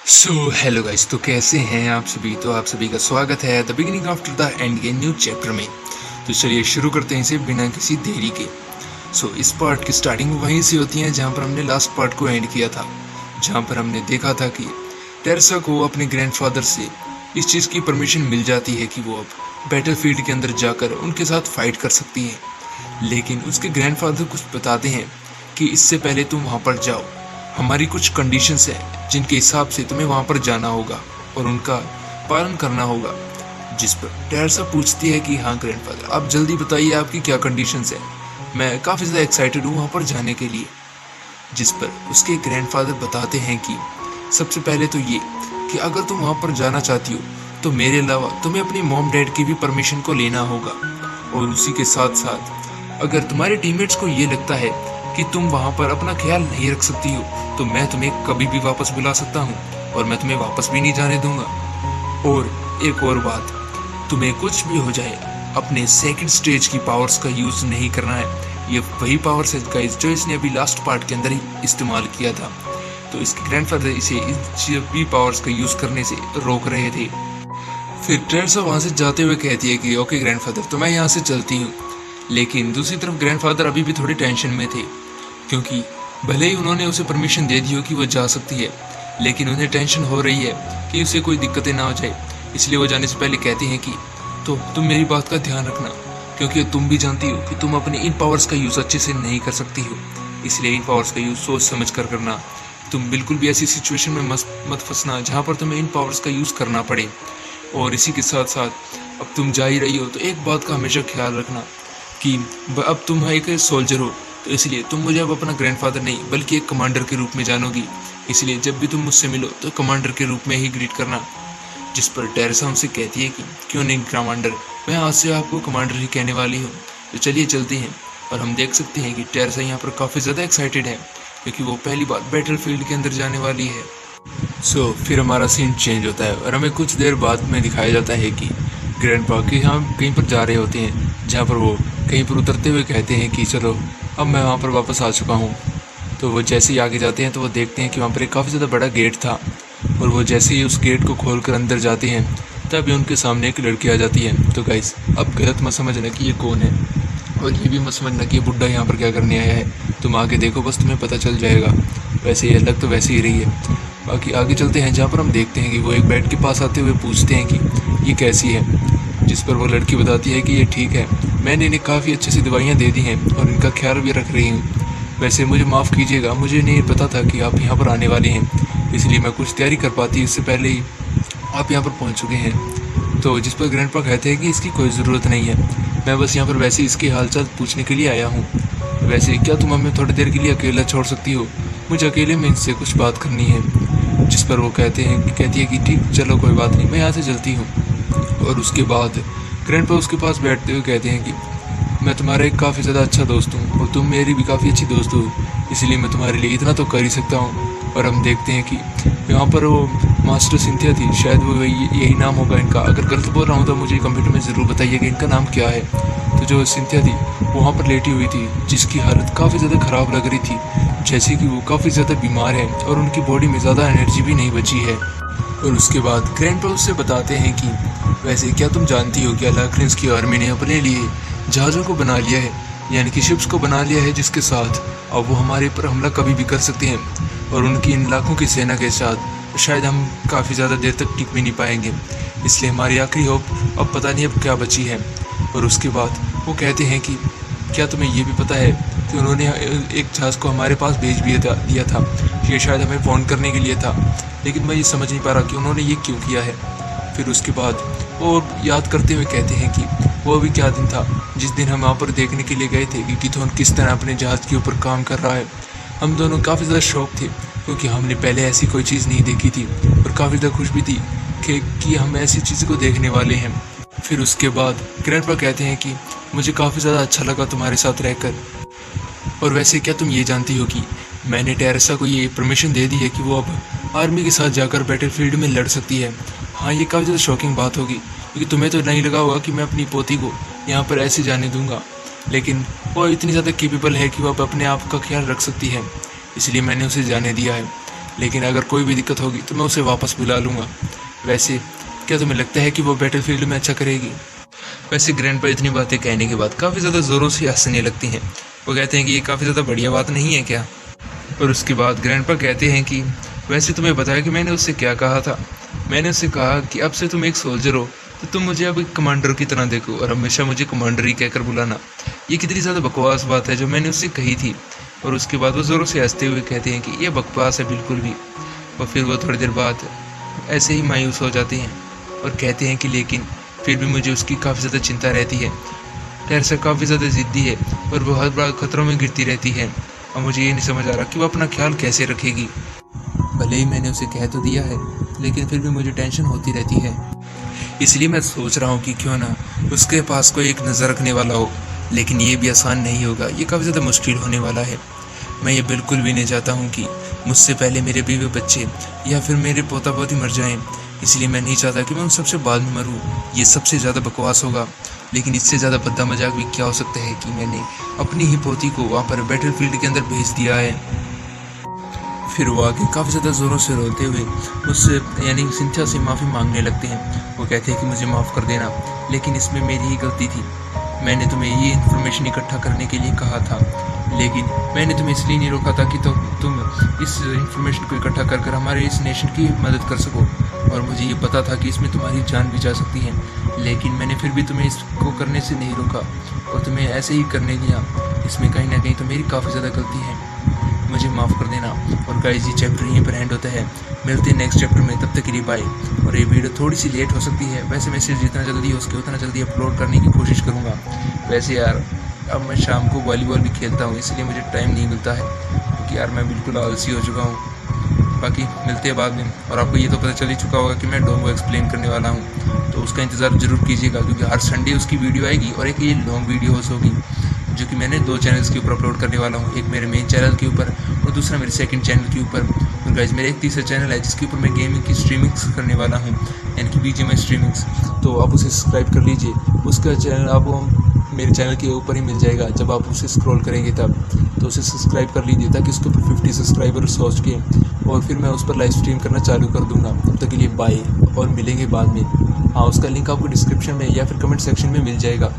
So hello guys, तो कैसे हैं आप सभी। तो आप सभी का स्वागत है the beginning after the end के न्यू चैप्टर में। तो चलिए शुरू करते हैं इसे बिना किसी देरी के। इस पार्ट की स्टार्टिंग वहीं से होती है जहां पर हमने लास्ट पार्ट को एंड किया था, जहां पर हमने देखा था कि टेरेसा को अपने ग्रैंडफादर से इस चीज़ की परमिशन मिल जाती है कि वो अब बैटलफील्ड के अंदर जाकर उनके साथ फाइट कर सकती है। लेकिन उसके ग्रैंडफादर कुछ बताते हैं कि इससे पहले तुम वहाँ पर जाओ, हमारी कुछ कंडीशंस हैं जिनके हिसाब से तुम्हें वहाँ पर जाना होगा और उनका पालन करना होगा। जिस पर टेरेसा पूछती है कि हाँ ग्रैंडफादर, आप जल्दी बताइए आपकी क्या कंडीशंस हैं, मैं काफ़ी ज़्यादा एक्साइटेड हूँ वहाँ पर जाने के लिए। जिस पर उसके ग्रैंडफादर बताते हैं कि सबसे पहले तो ये कि अगर तुम वहाँ पर जाना चाहती हो तो मेरे अलावा तुम्हें अपनी मॉम डैड की भी परमिशन को लेना होगा। और उसी के साथ साथ अगर तुम्हारे टीममेट्स को ये लगता है कि तुम वहाँ पर अपना ख्याल नहीं रख सकती हो तो मैं तुम्हें कभी भी वापस बुला सकता हूँ और मैं तुम्हें वापस भी नहीं जाने दूंगा। और एक और बात, तुम्हें कुछ भी हो जाए अपने सेकंड स्टेज की पावर्स का यूज़ नहीं करना है। ये वही पावर्स है गाइस जो इसने अभी लास्ट पार्ट के अंदर ही इस्तेमाल किया था। तो इसके ग्रैंडफादर इसे इन भी पावर्स का यूज़ करने से रोक रहे थे। फिर टेरेसा वहाँ से जाते हुए कहती है कि ओके ग्रैंडफादर, तो मैं यहाँ से चलती हूँ। लेकिन दूसरी तरफ ग्रैंडफादर अभी भी थोड़ी टेंशन में थे, क्योंकि भले ही उन्होंने उसे परमिशन दे दी हो कि वो जा सकती है, लेकिन उन्हें टेंशन हो रही है कि उसे कोई दिक्कतें ना हो जाए। इसलिए वो जाने से पहले कहती हैं कि तो तुम मेरी बात का ध्यान रखना, क्योंकि तुम भी जानती हो कि तुम अपने इन पावर्स का यूज़ अच्छे से नहीं कर सकती हो। इसलिए इन पावर्स का यूज़ सोच समझ कर करना। तुम बिल्कुल भी ऐसी सिचुएशन में मत फंसना जहाँ पर तुम्हें इन पावर्स का यूज़ करना पड़े। और इसी के साथ साथ अब तुम जा ही रही हो तो एक बात का हमेशा ख्याल रखना कि अब तुम एक सोल्जर हो, तो इसलिए तुम मुझे अब अपना ग्रैंडफादर नहीं बल्कि एक कमांडर के रूप में जानोगी। इसलिए जब भी तुम मुझसे मिलो तो कमांडर के रूप में ही ग्रीट करना। जिस पर टेरेसा हमसे कहती है कि क्यों नहीं कमांडर, मैं आज से आपको कमांडर ही कहने वाली हूँ। तो चलिए चलते हैं। और हम देख सकते हैं कि टेरेसा यहाँ पर काफ़ी ज़्यादा एक्साइटेड है, क्योंकि वो पहली बार बैटलफील्ड के अंदर जाने वाली है। फिर हमारा सीन चेंज होता है और हमें कुछ देर बाद में दिखाया जाता है कि ग्रैंडपा के हम कहीं पर जा रहे होते हैं, जहाँ पर वो कहीं पर उतरते हुए कहते हैं कि चलो अब मैं वहाँ पर वापस आ चुका हूँ। तो वो जैसे ही आगे जाते हैं तो वो देखते हैं कि वहाँ पर एक काफ़ी ज़्यादा बड़ा गेट था, और वो जैसे ही उस गेट को खोल कर अंदर जाते हैं तभी उनके सामने एक लड़की आ जाती है। तो गाइस, अब गलत मत समझना कि ये कौन है, और ये भी मत समझना कि ये बुड्ढा यहाँ पर क्या करने आया है। तुम आगे देखो, बस तुम्हें पता चल जाएगा। वैसे ये लग तो वैसे ही रही है। बाकी आगे चलते हैं, जहाँ पर हम देखते हैं कि वो एक बेड के पास आते हुए पूछते हैं कि ये कैसी है। जिस पर वो लड़की बताती है कि ये ठीक है, मैंने इन्हें काफ़ी अच्छी सी दवाइयाँ दे दी हैं और इनका ख्याल भी रख रही हूँ। वैसे मुझे माफ़ कीजिएगा, मुझे नहीं पता था कि आप यहाँ पर आने वाले हैं, इसलिए मैं कुछ तैयारी कर पाती, इससे पहले ही आप यहाँ पर पहुँच चुके हैं। तो जिस पर ग्रैंडपा कहते हैं कि इसकी कोई ज़रूरत नहीं है, मैं बस यहाँ पर वैसे इसके हालचाल पूछने के लिए आया हूँ। वैसे क्या तुम हमें थोड़ी देर के लिए अकेला छोड़ सकती हो, मुझे अकेले में इनसे कुछ बात करनी है। जिस पर वो कहती है कि ठीक, चलो कोई बात नहीं, मैं यहाँ से चलती हूँ। और उसके बाद ग्रैंडपा उसके पास बैठते हुए कहते हैं कि मैं तुम्हारा एक काफ़ी ज़्यादा अच्छा दोस्त हूँ और तुम मेरी भी काफ़ी अच्छी दोस्त हो, इसलिए मैं तुम्हारे लिए इतना तो कर ही सकता हूँ। और हम देखते हैं कि यहाँ पर वो मास्टर सिंथिया थी, शायद वो यही नाम होगा इनका। अगर गलत बोल रहा हूँ तो मुझे कंप्यूटर में ज़रूर बताइएगा इनका नाम क्या है। तो जो सिंथिया थी वो वहाँ पर लेटी हुई थी, जिसकी हालत काफ़ी ज़्यादा ख़राब लग रही थी, जैसे कि वो काफ़ी ज़्यादा बीमार है और उनकी बॉडी में ज़्यादा एनर्जी भी नहीं बची है। और उसके बाद ग्रैंडपा उससे बताते हैं कि वैसे क्या तुम जानती हो कि अलाक्रेंस की आर्मी ने अपने लिए जहाज़ों को बना लिया है, यानी कि शिप्स को बना लिया है, जिसके साथ अब वो हमारे पर हमला कभी भी कर सकते हैं। और उनकी इन लाखों की सेना के साथ शायद हम काफ़ी ज़्यादा देर तक टिक भी नहीं पाएंगे, इसलिए हमारी आखिरी होप अब पता नहीं अब क्या बची है। और उसके बाद वो कहते हैं कि क्या तुम्हें ये भी पता है कि उन्होंने एक जहाज़ को हमारे पास भेज भी दिया था, ये शायद हमें फ़ोन करने के लिए था, लेकिन मैं ये समझ नहीं पा रहा कि उन्होंने ये क्यों किया है। फिर उसके बाद वो याद करते हुए कहते हैं कि वो अभी क्या दिन था जिस दिन हम वहाँ पर देखने के लिए गए थे कि गिथोन किस तरह अपने जहाज़ के ऊपर काम कर रहा है। हम दोनों काफ़ी ज़्यादा शौक थे, क्योंकि हमने पहले ऐसी कोई चीज़ नहीं देखी थी, और काफ़ी ज़्यादा खुश भी थी कि हम ऐसी चीज़ को देखने वाले हैं। फिर उसके बाद ग्रैंडपा कहते हैं कि मुझे काफ़ी ज़्यादा अच्छा लगा तुम्हारे साथ रहकर। और वैसे क्या तुम ये जानती हो कि मैंने टेरेसा को ये परमिशन दे दी है कि वो अब आर्मी के साथ जाकर बैटलफील्ड में लड़ सकती है। हाँ, ये काफ़ी ज़्यादा शॉकिंग बात होगी, क्योंकि तुम्हें तो नहीं लगा होगा कि मैं अपनी पोती को यहाँ पर ऐसे जाने दूंगा, लेकिन वो इतनी ज़्यादा केपेबल है कि वो अब अपने आप का ख्याल रख सकती है, इसलिए मैंने उसे जाने दिया है। लेकिन अगर कोई भी दिक्कत होगी तो मैं उसे वापस बुला लूँगा। वैसे क्या तुम्हें लगता है कि वो बैटलफील्ड में अच्छा करेगी? वैसे ग्रैंडपा इतनी बातें कहने के बाद काफ़ी ज़्यादा ज़ोरों से हंसने लगती हैं। वो कहते हैं कि ये काफ़ी ज़्यादा बढ़िया बात नहीं है क्या? और उसके बाद ग्रैंडपा कहते हैं कि वैसे तुम्हें बताया कि मैंने उससे क्या कहा था। मैंने उससे कहा कि अब से तुम एक सोल्जर हो तो तुम मुझे अब एक कमांडर की तरह देखो और हमेशा मुझे कमांडर ही कहकर बुलाना। ये कितनी ज़्यादा बकवास बात है जो मैंने उससे कही थी। और उसके बाद वो ज़ोरों से हंसते हुए कहते हैं कि ये बकवास है बिल्कुल भी। और फिर वो थोड़ी देर बाद ऐसे ही मायूस हो जाते हैं और कहते हैं कि लेकिन फिर भी मुझे उसकी काफ़ी ज़्यादा चिंता रहती है। टेरेसा काफ़ी ज़्यादा ज़िद्दी है और वो हर बार खतरों में गिरती रहती है और मुझे ये नहीं समझ आ रहा कि वो अपना ख्याल कैसे रखेगी। भले ही मैंने उसे कह तो दिया है लेकिन फिर भी मुझे टेंशन होती रहती है। इसलिए मैं सोच रहा हूँ कि क्यों ना उसके पास कोई एक नज़र रखने वाला हो, लेकिन ये भी आसान नहीं होगा। ये काफ़ी ज़्यादा मुश्किल होने वाला है। मैं ये बिल्कुल भी नहीं चाहता हूँ कि मुझसे पहले मेरे बीवी बच्चे या फिर मेरे पोता पोती मर जाएं। इसलिए मैं नहीं चाहता कि मैं उन सबसे बाद में मरूँ। ये सबसे ज़्यादा बकवास होगा। लेकिन इससे ज़्यादा भद्दा मजाक भी क्या हो सकता है कि मैंने अपनी ही पोती को वहाँ पर बैटलफील्ड के अंदर भेज दिया है। फिर वो आके काफ़ी ज़्यादा ज़ोरों से रोते हुए उससे यानी सिंथिया से माफ़ी मांगने लगते हैं। वो कहते हैं कि मुझे माफ़ कर देना, लेकिन इसमें मेरी ही गलती थी। मैंने तुम्हें ये इन्फॉर्मेशन इकट्ठा करने के लिए कहा था, लेकिन मैंने तुम्हें इसलिए नहीं रोका था कि तुम इस इन्फॉर्मेशन को इकट्ठा कर हमारे इस नेशन की मदद कर सको। और मुझे ये पता था कि इसमें तुम्हारी जान भी जा सकती है, लेकिन मैंने फिर भी तुम्हें इसको करने से नहीं रोका और तुम्हें ऐसे ही करने दिया। इसमें कहीं ना कहीं तो मेरी काफ़ी ज़्यादा गलती है, मुझे माफ़ कर देना। और गाइस ये चैप्टर यहीं पर एंड होता है। मिलते हैं नेक्स्ट चैप्टर में, तब तक के लिए बाय। और ये वीडियो थोड़ी सी लेट हो सकती है, वैसे मैं सिर्फ जितना जल्दी हो सके उतना जल्दी अपलोड करने की कोशिश करूँगा। वैसे यार अब मैं शाम को वॉलीबॉल भी खेलता हूँ, इसलिए मुझे टाइम नहीं मिलता है क्योंकि यार मैं बिल्कुल आलसी हो चुका हूँ। बाकी मिलते हैं बाद में। और आपको ये तो पता चल ही चुका होगा कि मैं डोंगो एक्सप्लेन करने वाला हूँ, तो उसका इंतज़ार ज़रूर कीजिएगा क्योंकि हर संडे उसकी वीडियो आएगी और एक ये लॉन्ग वीडियोस होगी जो कि मैंने 2 चैनल्स के ऊपर अपलोड करने वाला हूँ। एक मेरे मेन चैनल के ऊपर और दूसरा मेरे सेकंड चैनल के ऊपर। और गाइस मेरा एक तीसरा चैनल है जिसके ऊपर मैं गेमिंग की स्ट्रीमिंग्स करने वाला हूँ, यानी कि BGMI स्ट्रीमिंग्स। तो आप उसे सब्सक्राइब कर लीजिए। उसका चैनल आपको मेरे चैनल के ऊपर ही मिल जाएगा, जब आप उसे स्क्रॉल करेंगे तब। तो उसे सब्सक्राइब कर लीजिए ताकि उसके ऊपर 50 सब्सक्राइबर सोच के और फिर मैं उस पर लाइव स्ट्रीम करना चालू कर दूँगा। तब तक के लिए बाय और मिलेंगे बाद में। हाँ, उसका लिंक आपको डिस्क्रिप्शन में या फिर कमेंट सेक्शन में मिल जाएगा।